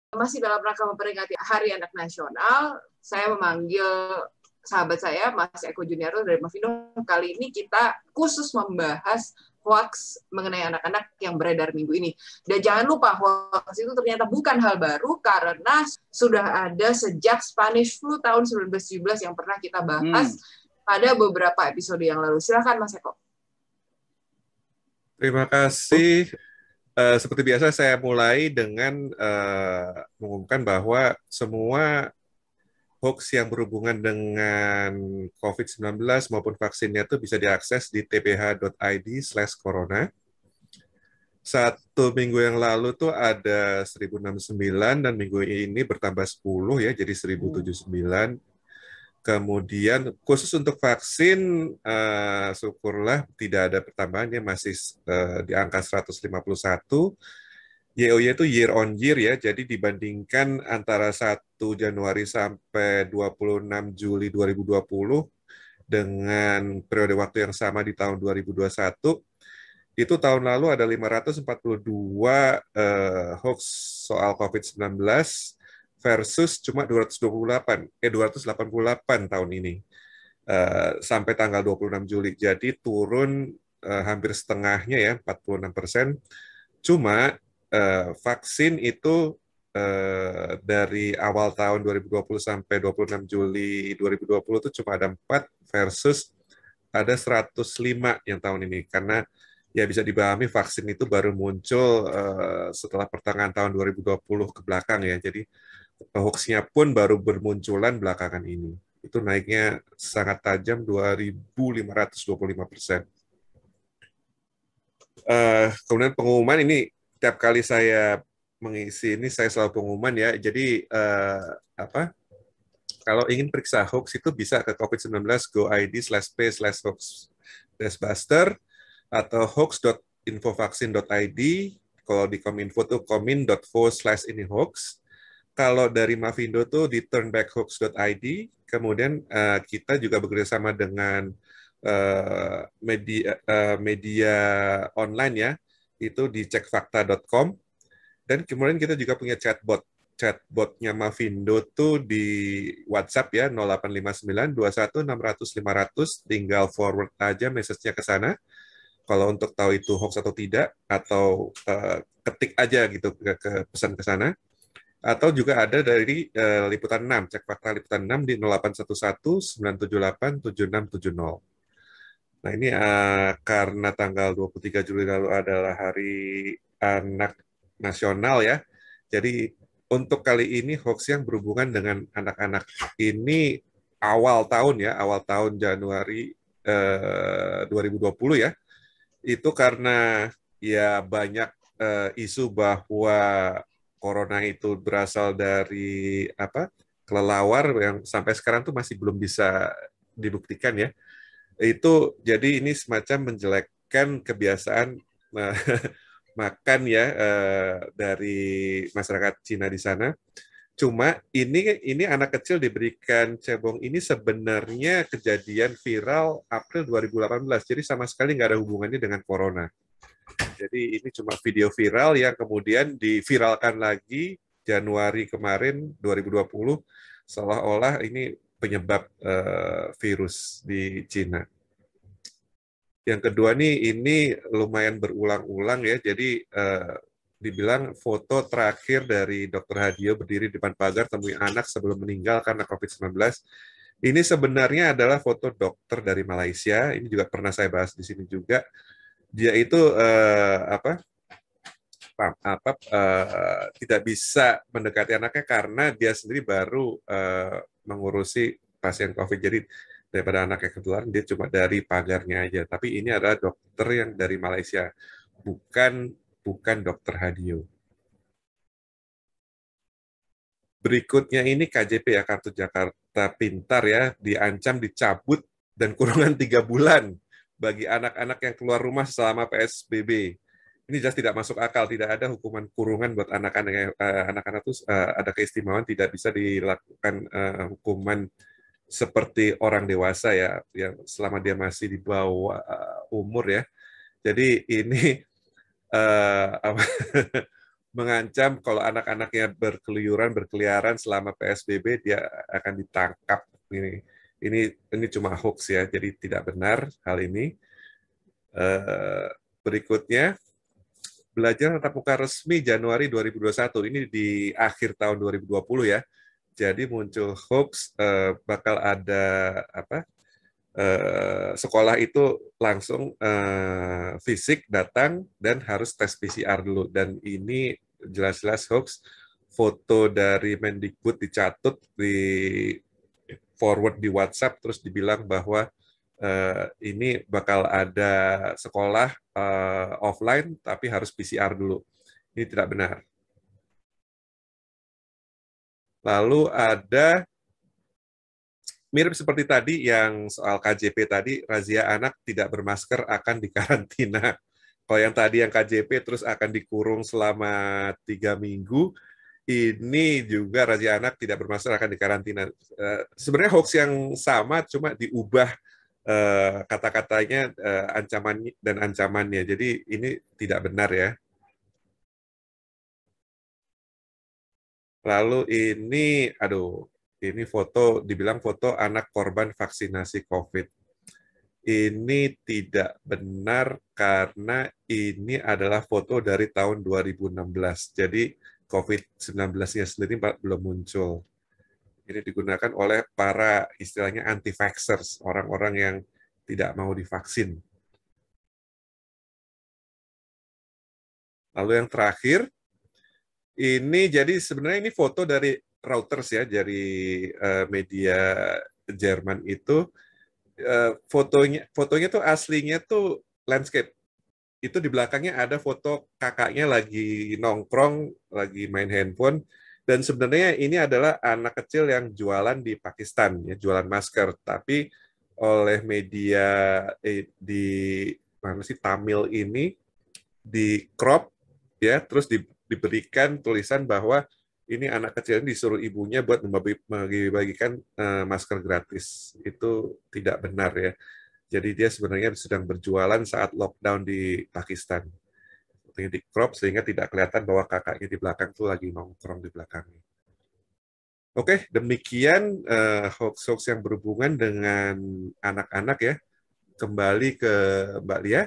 Masih dalam rangka memperingati Hari Anak Nasional, saya memanggil sahabat saya, Mas Eko Juniarto dari Mavindo. Kali ini kita khusus membahas hoax mengenai anak-anak yang beredar minggu ini. Dan jangan lupa, hoax itu ternyata bukan hal baru karena sudah ada sejak Spanish Flu tahun 1917 yang pernah kita bahas pada beberapa episode yang lalu. Silakan, Mas Eko. Terima kasih. Seperti biasa saya mulai dengan mengumumkan bahwa semua hoax yang berhubungan dengan COVID-19 maupun vaksinnya itu bisa diakses di tbh.id/corona. 1 minggu yang lalu tuh ada 1069 dan minggu ini bertambah 10 ya, jadi 1079. Kemudian khusus untuk vaksin, syukurlah tidak ada pertambahannya, masih di angka 151. YOY itu year on year ya, jadi dibandingkan antara 1 Januari sampai 26 Juli 2020 dengan periode waktu yang sama di tahun 2021, itu tahun lalu ada 542 hoax soal COVID-19 versus cuma 288 tahun ini sampai tanggal 26 Juli. Jadi turun hampir setengahnya ya, 46%. Cuma vaksin itu dari awal tahun 2020 sampai 26 Juli 2020 itu cuma ada 4 versus ada 105 yang tahun ini. Karena ya bisa dipahami vaksin itu baru muncul setelah pertengahan tahun 2020 ke belakang ya. Jadi hoax-nya pun baru bermunculan belakangan ini. Itu naiknya sangat tajam, 2.525%. Kemudian pengumuman ini, tiap kali saya mengisi ini, saya selalu pengumuman ya. Jadi, kalau ingin periksa hoax itu bisa ke COVID-19 go.id/p/hoax-buster atau hoax.infovaksin.id. Kalau di Kominfo tuh komin.fo/ini-hoax. Kalau dari Mavindo tuh di turnbackhoax.id, kemudian kita juga bekerjasama dengan media online ya, itu di cekfakta.com, dan kemudian kita juga punya chatbotnya Mavindo tuh di WhatsApp ya, 0859 21 600 500, tinggal forward aja message-nya ke sana. Kalau untuk tahu itu hoax atau tidak, atau ketik aja gitu ke pesan ke sana. Atau juga ada dari Liputan 6, Cek Fakta Liputan 6 di 0811 978 7670. Nah ini karena tanggal 23 Juli lalu adalah Hari Anak Nasional ya, jadi untuk kali ini hoax yang berhubungan dengan anak-anak ini awal tahun Januari 2020 ya, itu karena ya banyak isu bahwa corona itu berasal dari kelelawar yang sampai sekarang tuh masih belum bisa dibuktikan ya. Itu jadi ini semacam menjelekkan kebiasaan makan ya dari masyarakat Cina di sana. Cuma ini anak kecil diberikan cebong ini sebenarnya kejadian viral April 2018. Jadi sama sekali nggak ada hubungannya dengan corona. Jadi ini cuma video viral yang kemudian diviralkan lagi Januari kemarin 2020 seolah-olah ini penyebab virus di Cina. Yang kedua nih, ini lumayan berulang-ulang ya, jadi dibilang foto terakhir dari Dr. Hadio berdiri di depan pagar temui anak sebelum meninggal karena COVID-19. Ini sebenarnya adalah foto dokter dari Malaysia, ini juga pernah saya bahas di sini juga. Dia itu tidak bisa mendekati anaknya karena dia sendiri baru mengurusi pasien COVID. Jadi daripada anaknya ketularan, dia cuma dari pagarnya aja. Tapi ini adalah dokter yang dari Malaysia, bukan dokter Hadio. Berikutnya ini KJP ya, Kartu Jakarta Pintar ya, diancam dicabut dan kurungan 3 bulan bagi anak-anak yang keluar rumah selama PSBB. Ini jelas tidak masuk akal, tidak ada hukuman kurungan buat anak-anak. Anak-anak itu ada keistimewaan, tidak bisa dilakukan hukuman seperti orang dewasa ya, yang selama dia masih di bawah umur ya. Jadi ini mengancam kalau anak-anaknya berkeliaran selama PSBB dia akan ditangkap. Ini cuma hoax ya, jadi tidak benar hal ini. Berikutnya, belajar tatap muka resmi Januari 2021. Ini di akhir tahun 2020 ya. Jadi muncul hoax bakal ada apa? Sekolah itu langsung fisik datang dan harus tes PCR dulu. Dan ini jelas-jelas hoax. Foto dari Mendikbud dicatut, di forward di WhatsApp, terus dibilang bahwa ini bakal ada sekolah offline tapi harus PCR dulu. Ini tidak benar. Lalu ada mirip seperti tadi yang soal KJP tadi, razia anak tidak bermasker akan dikarantina. Kalau yang tadi yang KJP terus akan dikurung selama 3 minggu, ini juga razia anak tidak bermasker akan dikarantina. Sebenarnya hoax yang sama, cuma diubah kata-katanya, ancaman dan ancamannya. Jadi ini tidak benar ya. Lalu ini foto, dibilang foto anak korban vaksinasi COVID. Ini tidak benar karena ini adalah foto dari tahun 2016. Jadi COVID-19-nya sendiri belum muncul. Ini digunakan oleh para istilahnya anti-vaxxers, orang-orang yang tidak mau divaksin. Lalu yang terakhir, ini jadi sebenarnya ini foto dari Reuters ya, dari media Jerman itu. Fotonya tuh aslinya tuh landscape. Itu di belakangnya ada foto kakaknya lagi nongkrong, lagi main handphone, dan sebenarnya ini adalah anak kecil yang jualan di Pakistan, ya, jualan masker. Tapi oleh media di mana sih Tamil ini di crop, ya, terus diberikan tulisan bahwa ini anak kecil ini disuruh ibunya buat membagi-bagikan masker gratis. Itu tidak benar ya. Jadi dia sebenarnya sedang berjualan saat lockdown di Pakistan. Di crop sehingga tidak kelihatan bahwa kakaknya di belakang tuh lagi nongkrong di belakangnya. Oke, demikian hoax-hoax yang berhubungan dengan anak-anak ya. Kembali ke Mbak Lia.